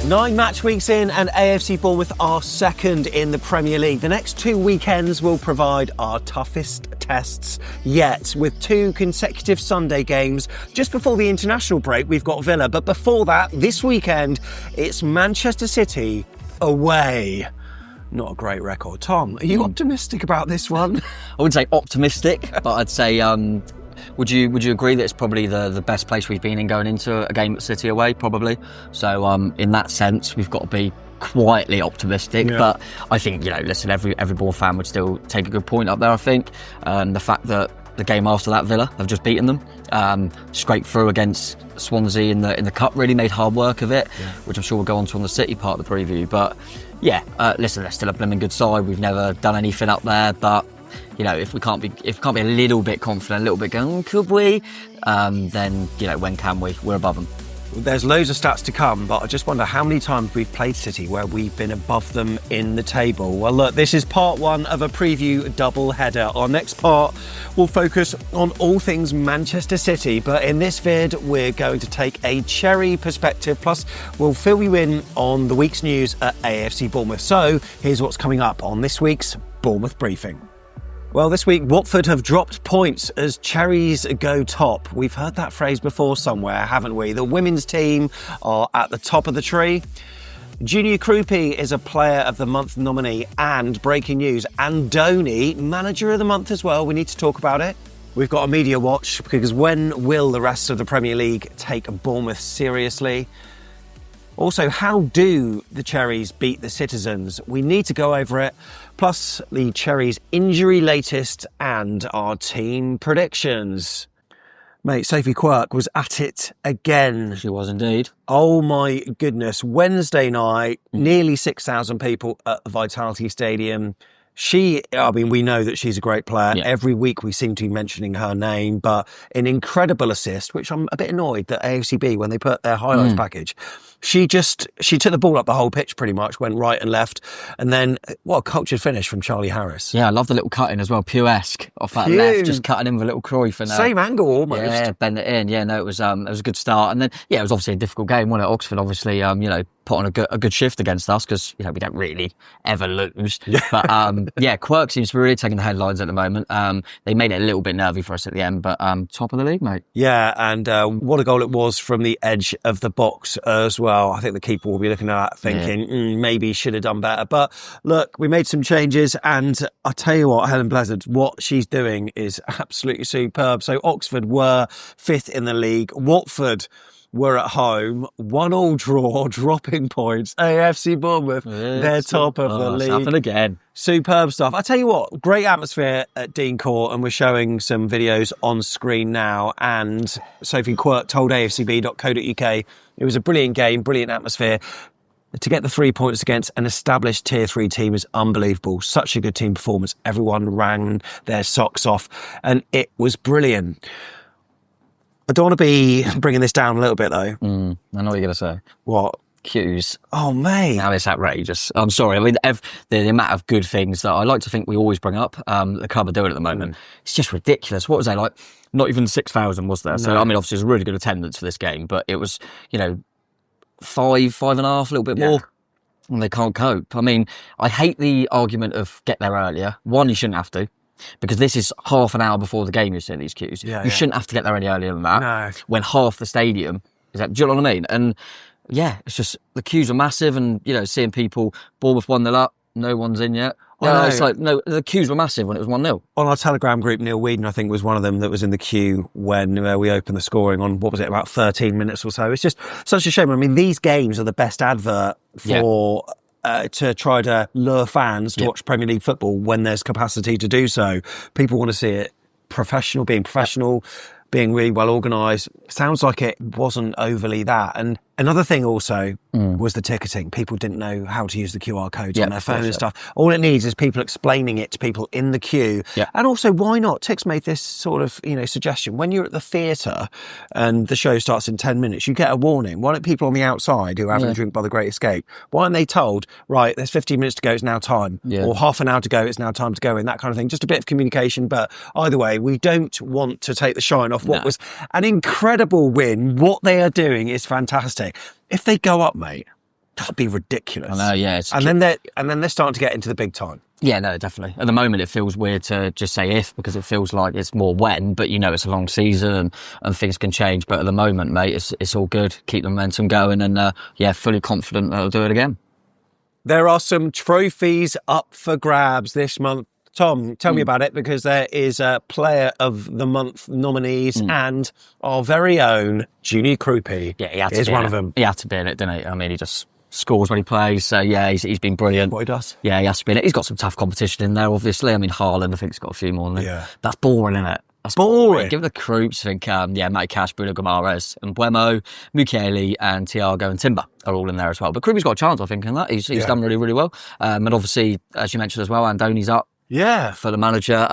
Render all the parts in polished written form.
9 match weeks in and AFC Bournemouth are second in the Premier League. The next 2 weekends will provide our toughest tests yet, with 2 consecutive Sunday games. Just before the international break, we've got Villa, but before that, this weekend, it's Manchester City away. Not a great record. Tom, are you optimistic about this one? I wouldn't say optimistic, but I'd say... Would you agree that it's probably the best place we've been in going into a game at City away? Probably. So in that sense, we've got to be quietly optimistic. Yeah. But I think, listen, every Bournemouth fan would still take a good point up there. I think the fact that the game after that, Villa have just beaten them, scraped through against Swansea in the cup, really made hard work of it, which I'm sure we'll go on to on the City part of the preview. But yeah, listen, they're still a blooming good side. We've never done anything up there, but. If we can't be a little bit confident, a little bit going, could we? Then, when can we? We're above them. There's loads of stats to come, but I just wonder how many times we've played City where we've been above them in the table. Well, look, this is part 1 of a preview double header. Our next part will focus on all things Manchester City, but in this vid, we're going to take a Cherry perspective, plus we'll fill you in on the week's news at AFC Bournemouth. So here's what's coming up on this week's Bournemouth Briefing. Well, this week, Watford have dropped points as Cherries go top. We've heard that phrase before somewhere, haven't we? The women's team are at the top of the tree. Junior Kroupi is a Player of the Month nominee, and breaking news, Andoni, Manager of the Month as well. We need to talk about it. We've got a media watch, because when will the rest of the Premier League take Bournemouth seriously? Also, how do the Cherries beat the Citizens? We need to go over it. Plus, the Cherries' injury latest and our team predictions. Mate, Sophie Quirk was at it again. She was indeed. Oh my goodness. Wednesday night, nearly 6,000 people at the Vitality Stadium. We know that she's a great player. Yeah. Every week we seem to be mentioning her name, but an incredible assist, which I'm a bit annoyed that AFCB, when they put their highlights package, she took the ball up the whole pitch pretty much, went right and left, and then what a cultured finish from Charlie Harris. Yeah, I love the little cut-in as well, Pew-esque off that left, just cutting in with a little Kroupi. Same angle almost. Yeah, bend it in. Yeah, no, it was a good start. And then, it was obviously a difficult game, wasn't it? Oxford obviously, put on a good shift against us because, we don't really ever lose. But, Quirk seems to be really taking the headlines at the moment. They made it a little bit nervy for us at the end, but top of the league, mate. Yeah, and what a goal it was from the edge of the box as well. I think the keeper will be looking at that thinking, maybe should have done better. But look, we made some changes, and I tell you what, Helen Blizzard, what she's doing is absolutely superb. So Oxford were 5th in the league. Watford were at home, 1-1 draw, dropping points. AFC Bournemouth, they're top of the league. It's happened again. Superb stuff. I tell you what, great atmosphere at Dean Court, and we're showing some videos on screen now. And Sophie Quirk told AFCB.co.uk it was a brilliant game, brilliant atmosphere. To get the 3 points against an established Tier 3 team is unbelievable. Such a good team performance. Everyone rang their socks off, and it was brilliant. I don't want to be bringing this down a little bit, though. I know what you're going to say. What? Queues. Oh, mate. Now it's outrageous. I'm sorry. I mean, the amount of good things that I like to think we always bring up, the club are doing at the moment, it's just ridiculous. What was they like? Not even 6,000 was there. No. So, I mean, obviously, it was a really good attendance for this game, but it was, 5.5, a little bit more. And they can't cope. I mean, I hate the argument of get there earlier. One, you shouldn't have to. Because this is half an hour before the game you're seeing these queues. You shouldn't have to get there any earlier than that. No. When half the stadium is that, do you know what I mean? And it's just the queues are massive, and seeing people, Bournemouth 1-0 up, no one's in yet. It's like, no, the queues were massive when it was 1-0. On our Telegram group, Neil Whedon, I think, was one of them that was in the queue when we opened the scoring on, what was it, about 13 minutes or so. It's just such a shame. I mean, these games are the best advert for... to try to lure fans to watch Premier League football when there's capacity to do so. People want to see it being professional, being really well organised. Sounds like it wasn't overly that. And another thing also was the ticketing. People didn't know how to use the QR codes on their phone and stuff. All it needs is people explaining it to people in the queue. And also, why not? Tix made this sort of, suggestion. When you're at the theatre and the show starts in 10 minutes, you get a warning. Why don't people on the outside who are having a drink by the Great Escape, why aren't they told, right, there's 15 minutes to go, it's now time. Or half an hour to go, it's now time to go in, that kind of thing. Just a bit of communication. But either way, we don't want to take the shine off what was an incredible win. What they are doing is fantastic. If they go up, mate, That'd be ridiculous. I know, yeah. And then they're starting to get into the big time. Yeah, no, definitely. At the moment, it feels weird to just say if, because it feels like it's more when, but it's a long season and things can change. But at the moment, mate, it's all good. Keep the momentum going and, fully confident that I'll do it again. There are some trophies up for grabs this month. Tom, tell me about it, because there is a Player of the Month nominees and our very own Junior Kroupi. Yeah, he had to is be one in of them. He had to be in it, didn't he? I mean, he just scores when he plays. So, yeah, he's been brilliant. What he does. Yeah, he has to be in it. He's got some tough competition in there, obviously. I mean, Haaland, I think, has got a few more than him. Yeah. That's boring, isn't it? That's boring. Give it the Kroups. I think, Matty Cash, Bruno Guimaraes, and Buemo, Mukiele, and Thiago and Timber are all in there as well. But Kroupi's got a chance, I think, in that. He's done really, really well. And obviously, as you mentioned as well, Andoni's up. Yeah. For the manager.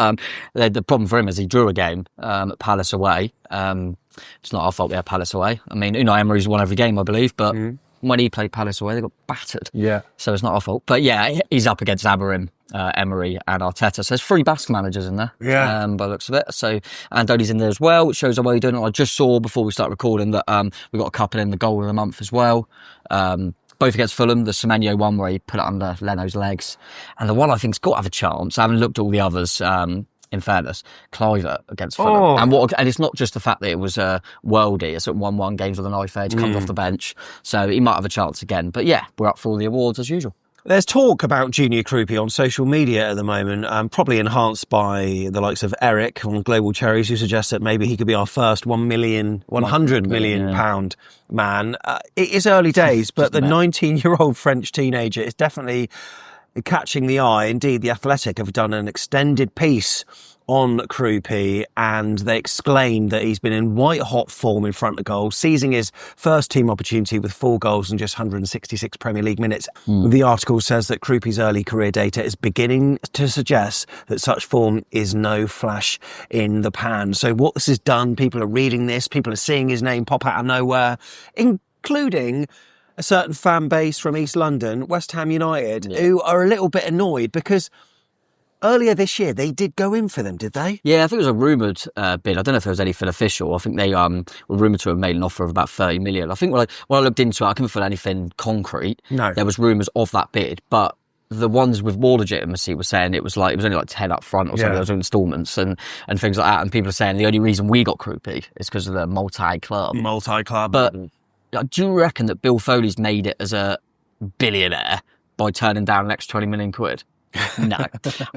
The problem for him is he drew a game at Palace away. It's not our fault they had Palace away. I mean, Unai Emery's won every game, I believe, but when he played Palace away, they got battered. Yeah. So it's not our fault. But yeah, he's up against Amorim, Emery and Arteta. So there's 3 Basque managers in there. Yeah. By the looks of it. So Andoni's in there as well, which shows how well he's doing. I just saw before we start recording that we got a couple in the goal of the month as well. Both against Fulham, the Semenyo one where he put it under Leno's legs. And the one I think's got to have a chance, I haven't looked at all the others, in fairness, Cliver against Fulham. And it's not just the fact that it was a worldie, it's at 1-1 games with a knife edge, comes off the bench. So he might have a chance again. But yeah, we're up for all the awards as usual. There's talk about Junior Kroupi on social media at the moment, probably enhanced by the likes of Eric on Global Cherries, who suggests that maybe he could be our first 100 million pound man. It is early days, but the 19-year-old French teenager is definitely catching the eye. Indeed, The Athletic have done an extended piece on Kroupi, and they exclaimed that he's been in white-hot form in front of goal, seizing his first team opportunity with 4 goals and just 166 Premier League minutes. The article says that Kroupi's early career data is beginning to suggest that such form is no flash in the pan. So what this has done, people are reading this, people are seeing his name pop out of nowhere, including a certain fan base from East London, West Ham United, who are a little bit annoyed because earlier this year, they did go in for them, did they? Yeah, I think it was a rumoured bid. I don't know if there was anything official. I think they were rumoured to have made an offer of about 30 million. I think when I looked into it, I couldn't find anything concrete. No. There was rumours of that bid, but the ones with more legitimacy were saying it was only like 10 up front or something. Those were instalments and things like that. And people are saying the only reason we got Kroupi is because of the multi-club. But do you reckon that Bill Foley's made it as a billionaire by turning down an extra 20 million quid? No,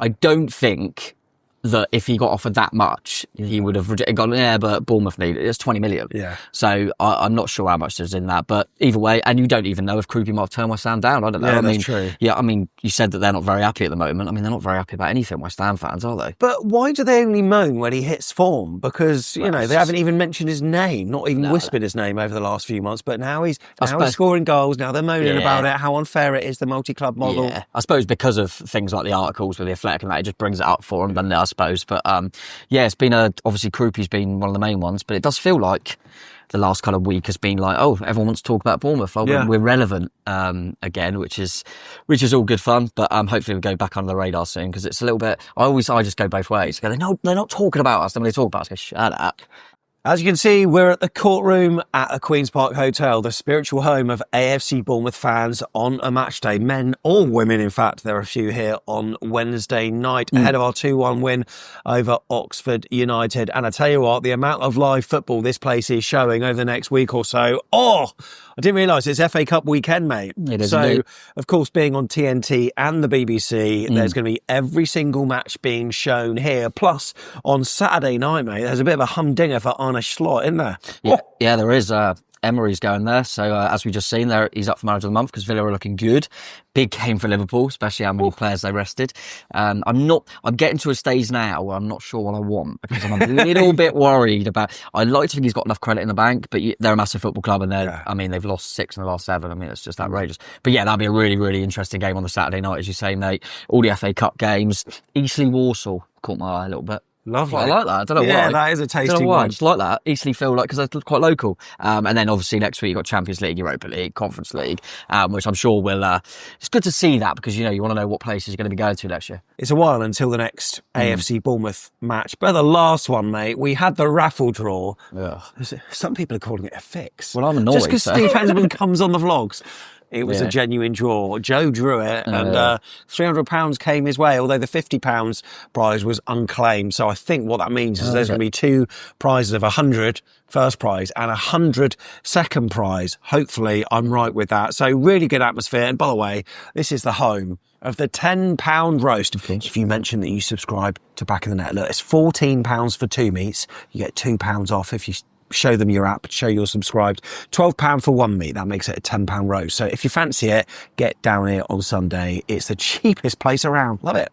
I don't think that if he got offered that much, he would have gone, but Bournemouth need it. It's 20 million. Yeah. So I'm not sure how much there's in that. But either way, and you don't even know if Kroupi might have turned West Ham down. I don't know. Yeah, that's true. Yeah, I mean, you said that they're not very happy at the moment. I mean, they're not very happy about anything, West Ham fans, are they? But why do they only moan when he hits form? Because, they haven't even mentioned his name, not even whispered his name over the last few months. But now he's scoring goals. Now they're moaning about it, how unfair it is, the multi-club model. Yeah, I suppose because of things like the articles with the Athletic and that, it just brings it up for him, doesn't it, I suppose. But it's been obviously Kroupi's been one of the main ones, but it does feel like the last kind of week has been like, everyone wants to talk about Bournemouth. We're relevant again, which is all good fun. But hopefully we'll go back under the radar soon, because it's a little bit. I just go both ways. They're not talking about us. Then when they talk about us, I go, shut up. As you can see, we're at the courtroom at the Queen's Park Hotel, the spiritual home of AFC Bournemouth fans on a match day. Men or women, in fact. There are a few here on Wednesday night ahead of our 2-1 win over Oxford United. And I tell you what, the amount of live football this place is showing over the next week or so. I didn't realise it's FA Cup weekend, mate. It is. So, indeed. Of course, being on TNT and the BBC, there's going to be every single match being shown here. Plus, on Saturday night, mate, there's a bit of a humdinger for Arne Slot, isn't there? Yeah, there is. Emery's going there. So as we just seen there, he's up for manager of the month because Villa are looking good. Big game for Liverpool, especially how many players they rested. I'm getting to a stage now where I'm not sure what I want, because I'm a little bit worried about. I like to think he's got enough credit in the bank, but they're a massive football club, and they've lost 6 in the last 7. I mean, it's just outrageous. But yeah, that'll be a really, really interesting game on the Saturday night, as you say, mate. All the FA Cup games. Eastleigh Walsall caught my eye a little bit. Lovely. I like that. I don't know why. Yeah, that is a tasty one. I just like that. Eastleigh feel like, because they're quite local. And then obviously next week you've got Champions League, Europa League, Conference League, which I'm sure will. It's good to see that, because you want to know what places you're going to be going to next year. It's a while until the next AFC Bournemouth match. But the last one, mate, we had the raffle draw. Ugh. Some people are calling it a fix. Well, I'm annoyed. Just because Steve Hensman comes on the vlogs. it was a genuine draw. Joe drew it, and £300 came his way, although the £50 prize was unclaimed. So I think what that means is there's going to be 2 prizes of 100 first prize and 100 second prize. Hopefully I'm right with that. So really good atmosphere. And by the way, this is the home of the £10 roast. If you mention that you subscribe to Back of the Net, look, it's £14 for 2 meats. You get £2 off if you show them your app, show you're subscribed. £12 for 1 meat. That makes it a £10 roast. So if you fancy it, get down here on Sunday. It's the cheapest place around. Love it.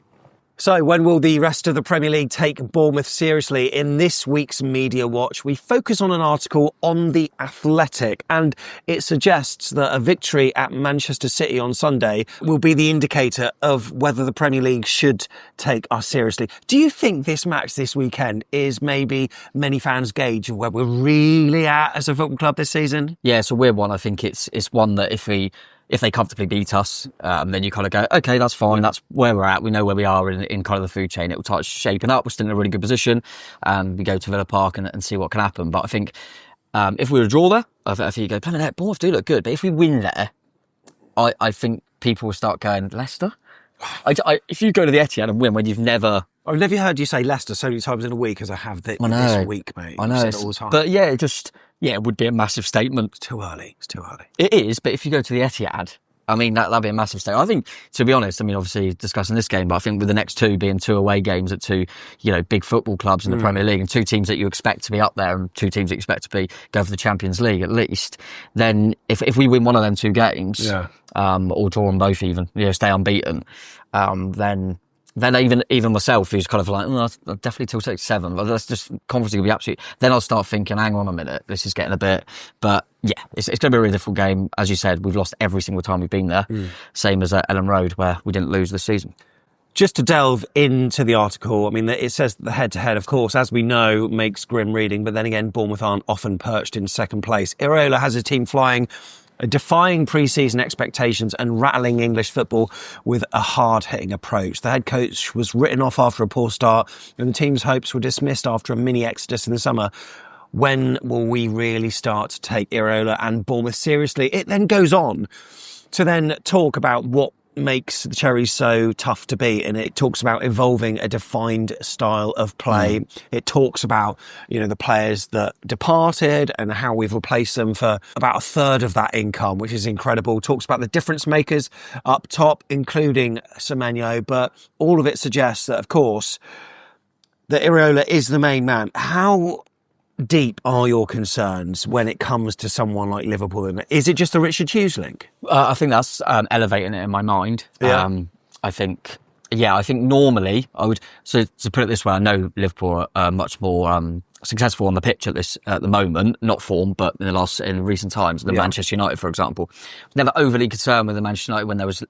So when will the rest of the Premier League take Bournemouth seriously? In this week's Media Watch, we focus on an article on The Athletic, and it suggests that a victory at Manchester City on Sunday will be the indicator of whether the Premier League should take us seriously. Do you think this match this weekend is maybe many fans' gauge of where we're really at as a football club this season? Yeah, it's a weird one. I think it's one that if they comfortably beat us, then you kind of go, okay, that's fine. That's where we're at. We know where we are in kind of the food chain. It will start shaping up. We're still in a really good position. And we go to Villa Park and see what can happen. But I think if we were to draw there, I think you go, Bournemouth do look good. But if we win there, I think people will start going, Leicester? If you go to the Etihad and win when you've never... I've never heard you say Leicester so many times in a week as I have this week, mate. I know. Said it all the time. But yeah, it would be a massive statement. It's too early. It is, but if you go to the Etihad, I mean, that'd be a massive statement. I think, to be honest, I mean, obviously discussing this game, but I think with the next 2 being 2 away games at 2, big football clubs in the Premier League and 2 teams that you expect to be up there and 2 teams that you expect to go for the Champions League at least, then if we win one of them 2 games, or draw them both even, stay unbeaten, then even myself, who's kind of like, I'll definitely till 7, but that's just confidence will be absolute. Then I'll start thinking, hang on a minute, this is getting a bit. But yeah, it's going to be a really difficult game. As you said, we've lost every single time we've been there. Same as at Ellen Road, where we didn't lose this season. Just to delve into the article, I mean, it says the head-to-head, of course, as we know, makes grim reading. But then again, Bournemouth aren't often perched in second place. Iraola has a team defying pre-season expectations and rattling English football with a hard-hitting approach. The head coach was written off after a poor start, and the team's hopes were dismissed after a mini-exodus in the summer. When will we really start to take Iraola and Bournemouth seriously? It then goes on to then talk about what makes the Cherries so tough to beat, and it talks about evolving a defined style of play. It talks about the players that departed and how we've replaced them for about a third of that income, which is incredible. It talks about the difference makers up top, including Semenyo, but all of it suggests that, of course, that Iraola is the main man. How deep are your concerns when it comes to someone like Liverpool? Is it just the Richard Hughes link? I think that's elevating it in my mind. I think normally I would. So to put it this way, I know Liverpool are much more successful on the pitch at the moment, not form, but in recent times. Manchester United, for example, never overly concerned with the Manchester United when there was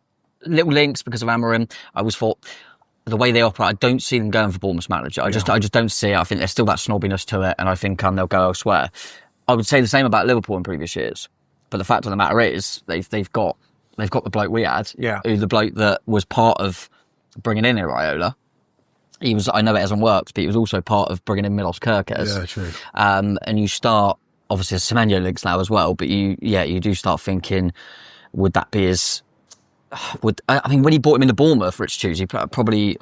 little links because of Amorim. I always thought, the way they operate, I don't see them going for Bournemouth's manager. I just don't see it. I think there's still that snobbiness to it, and I think they'll go elsewhere. I would say the same about Liverpool in previous years, but the fact of the matter is they've got the bloke we had, who's the bloke that was part of bringing in Iraola. He was, I know it hasn't worked, but he was also part of bringing in Milos Kerkez. Yeah, true. And you start, obviously, Semenyo links now as well, but you do start thinking, would that be as... when he brought him into Bournemouth, Rich Hughes, he probably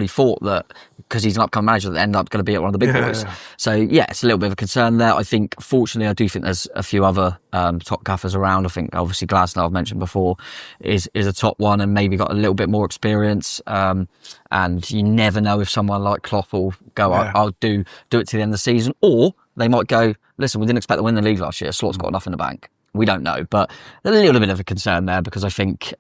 thought that because he's an upcoming manager that ended up going to be at one of the big boys. Yeah. So it's a little bit of a concern there. I think, fortunately, I do think there's a few other top gaffers around. I think obviously Glasner, I've mentioned before, is a top one and maybe got a little bit more experience. And you never know if someone like Klopp will go, I'll do it to the end of the season, or they might go, listen, we didn't expect to win the league last year. Slott's got enough in the bank. We don't know, but a little bit of a concern there because I think,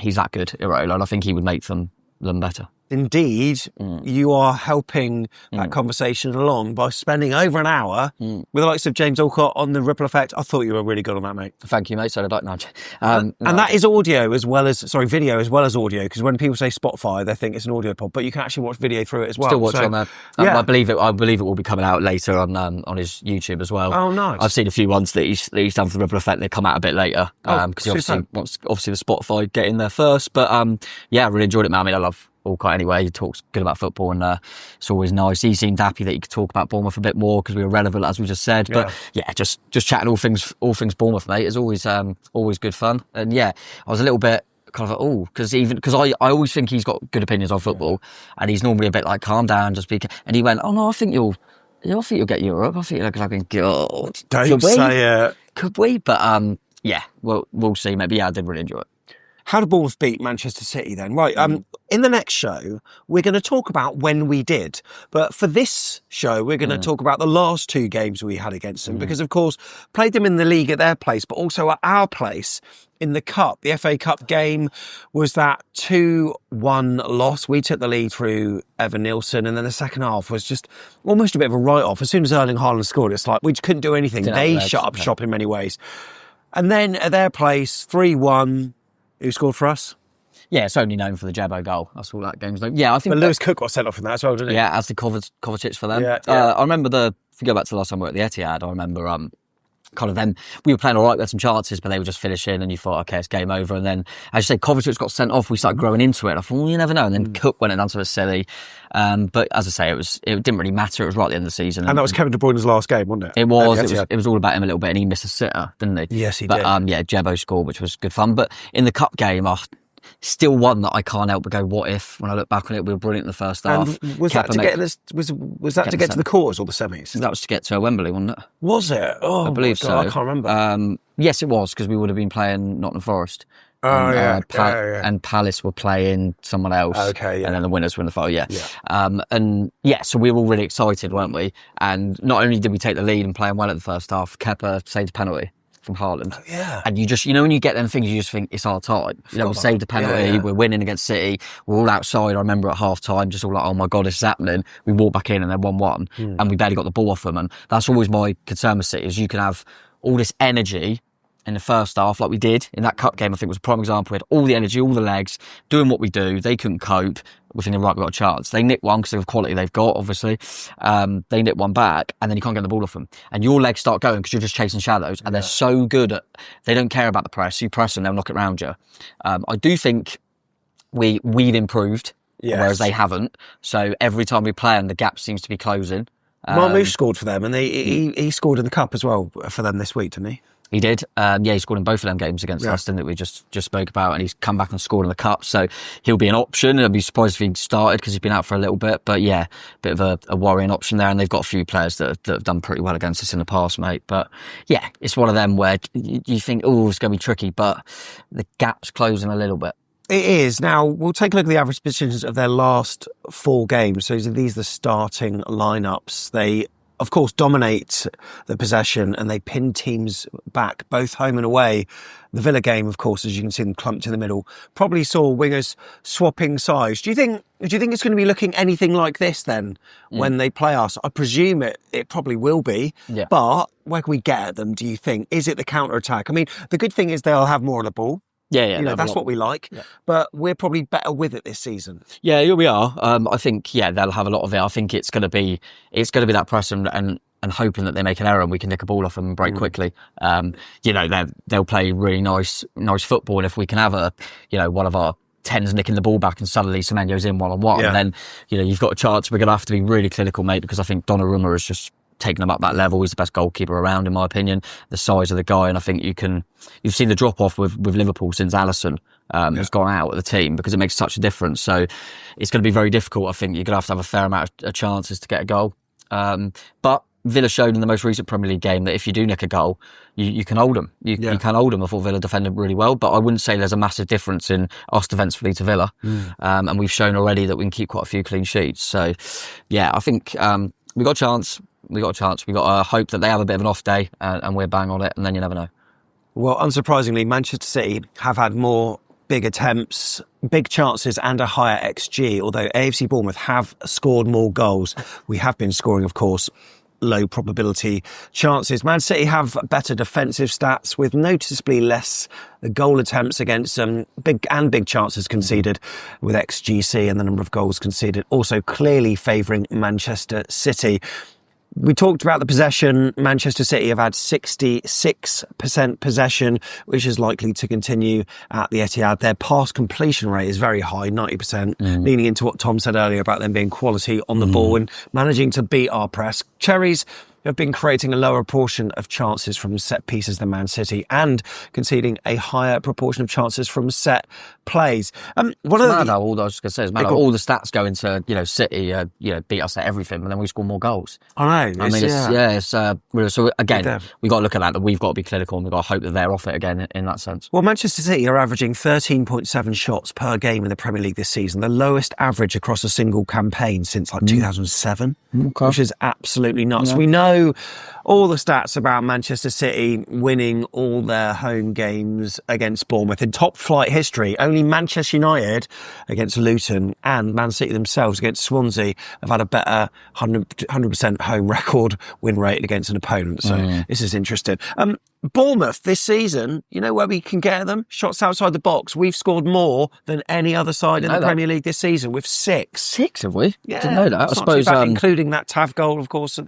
he's that good, Iraola, and I think he would make them better. Indeed, you are helping that conversation along by spending over an hour with the likes of James Alcott on the Ripple Effect. I thought you were really good on that, mate. Thank you, mate. So I'd like to and that is audio as well as, video as well as audio, because when people say Spotify, they think it's an audio pod, but you can actually watch video through it as well. Still watch it on there. I believe it will be coming out later on his YouTube as well. Oh, nice. I've seen a few ones that he's done for the Ripple Effect. They come out a bit later because he obviously wants the Spotify get in there first. But I really enjoyed it, man. I mean, I love anyway. He talks good about football, and it's always nice. He seemed happy that he could talk about Bournemouth a bit more because we were relevant, as we just said. Yeah. But yeah, just chatting all things Bournemouth, mate, is always good fun. And yeah, I was a little bit kind of because I always think he's got good opinions on football, and he's normally a bit like, calm down, just be. And he went, oh no, I think you'll get Europe. I think you're like, God, don't say it. Could we? But yeah, we'll see. Maybe I did really enjoy it. How did Bournemouth beat Manchester City then? Right, in the next show, we're going to talk about when we did. But for this show, we're going to talk about the last 2 games we had against them. Because, of course, played them in the league at their place, but also at our place in the Cup. The FA Cup game was that 2-1 loss. We took the lead through Evan Nielsen, and then the second half was just almost a bit of a write-off. As soon as Erling Haaland scored, it's like we just couldn't do anything. They shut up shop in many ways. And then at their place, 3-1... Who scored for us? Yeah, it's only known for the Jabbo goal. That's all that game's known. Yeah, I think. But Lewis Cook got sent off in that as well, didn't he? Yeah, as did Kovacic for them. Yeah. I remember if you go back to the last time we were at the Etihad, I remember kind of them. We were playing all right, we had some chances, but they were just finishing, and you thought, okay, it's game over. And then, as you say, Kovacic got sent off. We started growing into it. I thought, well, you never know. And then Cook went down to a silly. But as I say, it didn't really matter. It was right at the end of the season. And that was Kevin De Bruyne's last game, wasn't it? It was all about him a little bit, and he missed a sitter, didn't he? Yes, he did. But yeah, Jebbo scored, which was good fun. But in the cup game, still one that I can't help but go, what if? When I look back on it, we were brilliant in the first half. Was that to get to the quarters or the semis? That was to get to Wembley, wasn't it? Was it? Oh, I believe so. I can't remember. Yes, it was, because we would have been playing Nottingham Forest. And Palace were playing someone else. Okay, yeah. And then the winners were in the final, so we were all really excited, weren't we? And not only did we take the lead and playing well at the first half, Kepa saved a penalty from Haaland. Oh, yeah. And you just, when you get them things, you just think it's our time. We saved a penalty, we're winning against City, we're all outside. I remember at half time, just all like, oh my God, this is happening. We walked back in and they're 1-1, and we barely got the ball off them. And that's always my concern with City, is you can have all this energy in the first half, like we did in that cup game. I think was a prime example. We had all the energy, all the legs, doing what we do. They couldn't cope. We're thinking, right, we've got a chance. They nick one because of the quality they've got, obviously. They nick one back, and then you can't get the ball off them. And your legs start going because you're just chasing shadows. And they're so good at, they don't care about the press. You press them, they'll knock it around you. I do think we've improved, whereas they haven't. So every time we play them, the gap seems to be closing. Marmoush scored for them, and he scored in the cup as well for them this week, didn't he? He did. He scored in both of them games against us, didn't it? We just spoke about, and he's come back and scored in the cup. So he'll be an option. I'd be surprised if he started because he's been out for a little bit. But yeah, bit of a worrying option there. And they've got a few players that have done pretty well against us in the past, mate. But yeah, it's one of them where you think, oh, it's going to be tricky, but the gap's closing a little bit. It is. Now, we'll take a look at the average positions of their last 4 games. So these are the starting lineups. They, of course, dominate the possession and they pin teams back, both home and away. The Villa game, of course, as you can see them clumped in the middle, probably saw wingers swapping sides. Do you think it's going to be looking anything like this then when they play us? I presume it probably will be. Yeah. But where can we get at them, do you think? Is it the counter-attack? I mean, the good thing is they'll have more of the ball. Yeah, that's what we like. Yeah. But we're probably better with it this season. Yeah, here we are. I think, they'll have a lot of it. I think it's going to be that press and hoping that they make an error and we can nick a ball off them and break quickly. They'll play really nice football. And if we can have one of our 10s nicking the ball back and suddenly Semenyo's in one-on-one, and then, you've got a chance. We're going to have to be really clinical, mate, because I think Donnarumma is just taking them up that level. He's the best goalkeeper around, in my opinion. The size of the guy, and I think you've seen the drop off with Liverpool since Alisson has gone out of the team, because it makes such a difference. So it's going to be very difficult. I think you're going to have a fair amount of chances to get a goal. But Villa showed in the most recent Premier League game that if you do nick a goal, you can hold them. You can hold them. I thought Villa defended really well, but I wouldn't say there's a massive difference in us defensively to Villa. And we've shown already that we can keep quite a few clean sheets. So yeah, I think we got a chance. We got to hope that they have a bit of an off day and we're bang on it, and then you never know. Well, unsurprisingly, Manchester City have had more big attempts, big chances and a higher XG, although AFC Bournemouth have scored more goals. We have been scoring, of course, low probability chances. Man City have better defensive stats with noticeably less goal attempts against big chances conceded, with XGC and the number of goals conceded also clearly favouring Manchester City. We talked about the possession. Manchester City have had 66% possession, which is likely to continue at the Etihad. Their pass completion rate is very high, 90%, leaning into what Tom said earlier about them being quality on the ball and managing to beat our press. Cherries have been creating a lower proportion of chances from set pieces than Man City and conceding a higher proportion of chances from set plays. I was just going to say, all the stats go into, City, beat us at everything, but then we score more goals. I know. So again, we've got to look at that we've got to be clinical and we've got to hope that they're off it again in that sense. Well, Manchester City are averaging 13.7 shots per game in the Premier League this season, the lowest average across a single campaign since 2007, which is absolutely nuts. We know all the stats about Manchester City winning all their home games against Bournemouth. In top flight history, only Manchester United against Luton and Man City themselves against Swansea have had a better 100% home record win rate against an opponent. So this is interesting. Bournemouth this season, you know where we can get them? Shots outside the box. We've scored more than any other side in the Premier League this season with 6. 6, have we? Yeah. Didn't know that. I suppose, including that Tav goal, of course.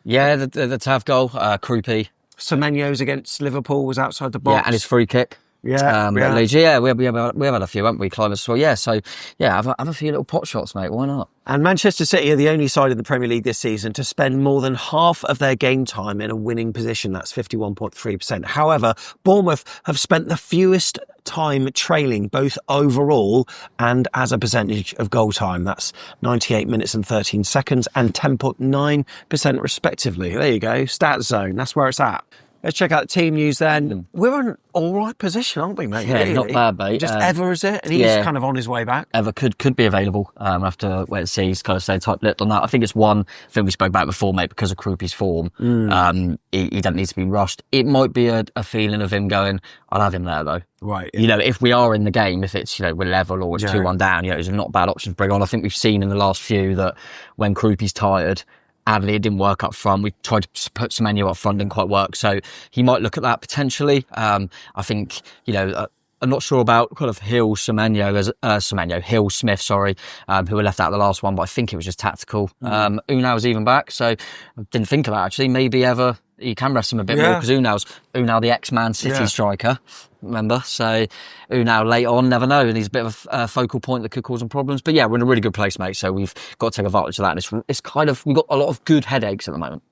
Yeah, the Tav goal, Kroupi. Semenyo's against Liverpool was outside the box. Yeah, and his free kick. Yeah, we have had a few, haven't we, Clive? So have a few little pot shots, mate. Why not? And Manchester City are the only side in the Premier League this season to spend more than half of their game time in a winning position. That's 51.3%. However, Bournemouth have spent the fewest time trailing, both overall and as a percentage of goal time. That's 98 minutes and 13 seconds and 10.9% respectively. There you go. Stat zone. That's where it's at. Let's check out the team news then. We're in an all right position, aren't we, mate? Yeah, really? Not bad, mate. Just Ever, is it? And he's kind of on his way back. Ever could be available. We'll have to wait and see. He's kind of stay tight-lipped on that. I think it's one thing we spoke about before, mate, because of Kroupi's form. He doesn't need to be rushed. It might be a feeling of him going, I'll have him there, though. Right. If we are in the game, if it's, we're level or it's 2-1 down, it's not a bad option to bring on. I think we've seen in the last few that when Kroupi's tired, Adley, it didn't work up front. We tried to put Semenyo up front, didn't quite work. So he might look at that potentially. I think, I'm not sure about kind of Hill, Smith, who were left out of the last one, but I think it was just tactical. Unai was even back, so I didn't think of that actually. Maybe he can rest him a bit more because Unai, the ex-Man City striker, remember? So Unai late on, never know, and he's a bit of a focal point that could cause some problems. But yeah, we're in a really good place, mate. So we've got to take advantage of that. And it's kind of, we've got a lot of good headaches at the moment.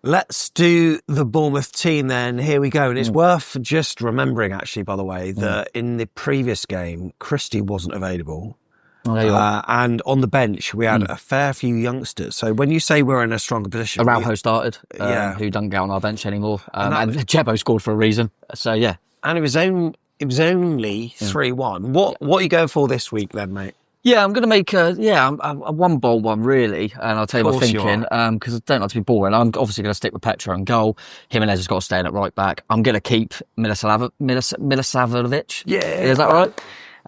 Let's do the Bournemouth team then. Here we go. And it's worth just remembering, actually, by the way, that in the previous game, Christie wasn't available. And on the bench, we had a fair few youngsters. So when you say we're in a stronger position... Araujo started, who doesn't get on our bench anymore. And Jebo scored for a reason. So, yeah. And it was only 3-1. What are you going for this week then, mate? Yeah, I'm going to make a one bold one, really. And I'll tell you my thinking, because I don't like to be boring. I'm obviously going to stick with Petra and goal. Jimenez has got to stay in at right back. I'm going to keep Milisavljevic. Yeah. Is that right?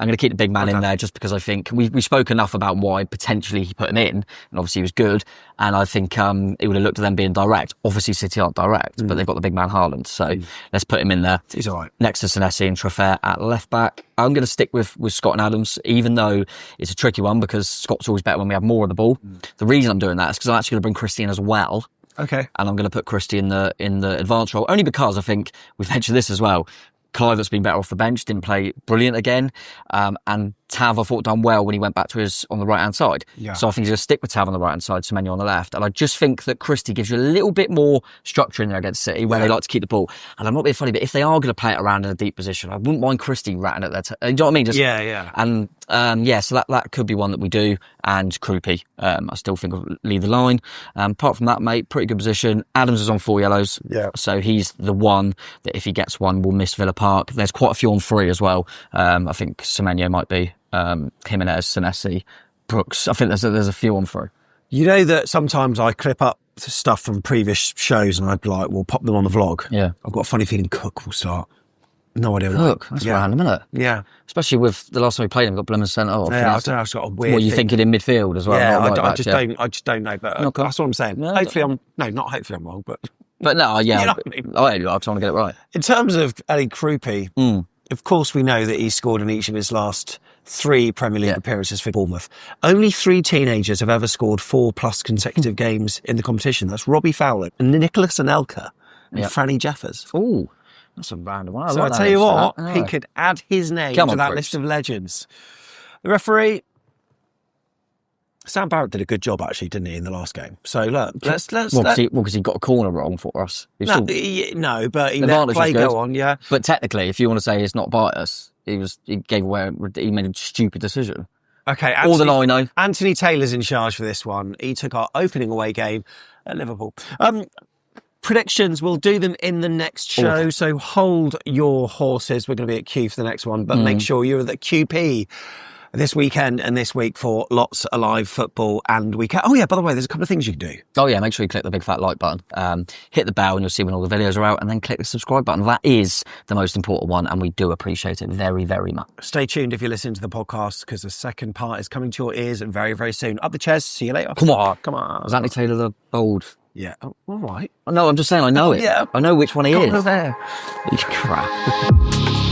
I'm going to keep the big man in there just because I think we spoke enough about why potentially he put him in, and obviously he was good. And I think it would have looked at them being direct. Obviously City aren't direct, but they've got the big man Haaland, so let's put him in there. He's all right. Next to Senesi and Traffert at left back. I'm going to stick with Scott and Adams, even though it's a tricky one because Scott's always better when we have more of the ball. The reason I'm doing that is because I'm actually going to bring Christie in as well. Okay. And I'm going to put Christie in the advance role, only because I think we've mentioned this as well. Clive, that's been better off the bench, didn't play brilliant again. And Tav, I thought, done well when he went back to his on the right-hand side. Yeah. So I think he's going to stick with Tav on the right-hand side, Semenyo on the left. And I just think that Christie gives you a little bit more structure in there against City, where they like to keep the ball. And I'm not being funny, but if they are going to play it around in a deep position, I wouldn't mind Christie ratting at that. You know what I mean? And so that could be one that we do. And Kroupi, I still think will lead the line. Apart from that, mate, pretty good position. Adams is on 4 yellows. Yeah. So he's the one that if he gets one, will miss Villa Park. There's quite a few on 3 as well. I think Semenyo might be. Jimenez, Senesi, Brooks. I think there's a few on 3. You know that sometimes I clip up stuff from previous shows and I'd be like, we'll pop them on the vlog. Yeah. I've got a funny feeling Cook will start. No idea. Cook? That's random, isn't it? Yeah. Especially with the last time we played him, got Blemmer sent off. Yeah, I don't know. I've got a weird. What are you thinking in midfield as well? Yeah, I just don't know. But that's what I'm saying. No, hopefully not hopefully I'm wrong, but no, yeah. You know what I mean? I'm trying to get it right. In terms of Eli Kroupi, of course we know that he scored in each of his last 3 Premier League appearances for Bournemouth. Only 3 teenagers have ever scored 4+ consecutive games in the competition. That's Robbie Fowler, and Nicholas Anelka, and Franny Jeffers. Oh, that's a random one. So I tell you what, he could add his name to that list of legends. The referee, Sam Barrett, did a good job actually, didn't he, in the last game? So look, let's because he got a corner wrong for us. but he let play go on, yeah. But technically, if you want to say it's not bias, he made a stupid decision. Okay, all that I know. Anthony Taylor's in charge for this one. He took our opening away game at Liverpool. Predictions, we'll do them in the next show, so hold your horses. We're going to be at Q for the next one, but make sure you're at the QP this weekend and this week for lots of live football and weekend. Oh yeah, by the way, there's a couple of things you can do. Oh yeah, make sure you click the big fat like button, hit the bell and you'll see when all the videos are out, and then click the subscribe button. That is the most important one, and we do appreciate it very, very much. Stay tuned if you're listening to the podcast, because the second part is coming to your ears very, very soon. Up the chairs, see you later. Come on. Was Anthony Taylor the bold? Yeah, all right. No, I'm just saying I know it. Yeah. I know which one he is. Go there. You crap.